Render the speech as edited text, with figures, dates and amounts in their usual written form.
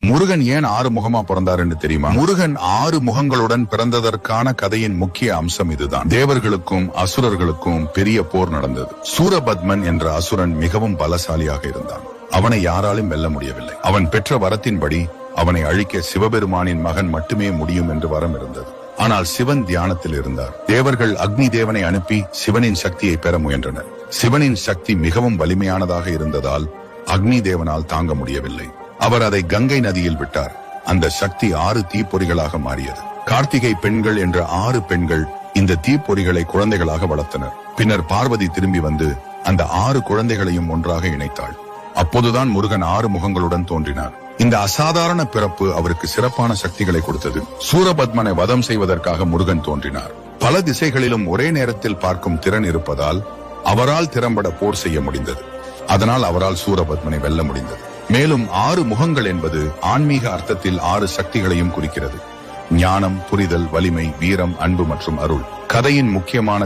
முருகன் ஏன் 6 முகமா பிறந்தார் என்று தெரியுமா? முருகன் 6 முகங்களுடன் பிறந்ததற்கான கதையின் முக்கிய அம்சம் இதுதான். தேவர்களுக்கும் அசுரர்களுக்கும் பெரிய போர் நடந்தது. சூரபத்மன் என்ற அசுரன் மிகவும் பலசாலியாக இருந்தான். அவனை யாராலும் வெல்ல முடியவில்லை. அவன் பெற்ற வரத்தின்படி அவனை அழிக்க சிவபெருமானின் மகன் மட்டுமே முடியும் என்று வரம் இருந்தது. ஆனால் சிவன் தியானத்தில் இருந்தார். தேவர்கள் அக்னி தேவனை அனுப்பி சிவனின் சக்தியை பெற முயன்றனர். சிவனின் சக்தி மிகவும் வலிமையானதாக இருந்ததால் அக்னி தேவனால் தாங்க முடியவில்லை. அவர் அதை கங்கை நதியில் விட்டார். அந்த சக்தி 6 தீப்பொறிகளாக மாறியது. கார்த்திகை பெண்கள் என்ற 6 பெண்கள் இந்த தீப்பொறிகளை குழந்தைகளாக வளர்த்தனர். பின்னர் பார்வதி திரும்பி வந்து அந்த 6 குழந்தைகளையும் ஒன்றாக இணைத்தாள். அப்போதுதான் முருகன் 6 முகங்களுடன் தோன்றினார். இந்த அசாதாரண பிறப்பு அவருக்கு சிறப்பான சக்திகளை கொடுத்தது. சூரபத்மனை வதம் செய்வதற்காக முருகன் தோன்றினார். பல திசைகளிலும் ஒரே நேரத்தில் பார்க்கும் திறன் இருப்பதால் அவரால் திறம்பட போர் செய்ய முடிந்தது. அதனால் அவரால் சூரபத்மனை வெல்ல முடிந்தது. மேலும் 6 முகங்கள் என்பது ஆன்மீக அர்த்தத்தில் 6 சக்திகளையும் குறிக்கிறது. ஞானம், புரிதல், வலிமை, வீரம், அன்பு மற்றும் அருள். கதையின் முக்கியமான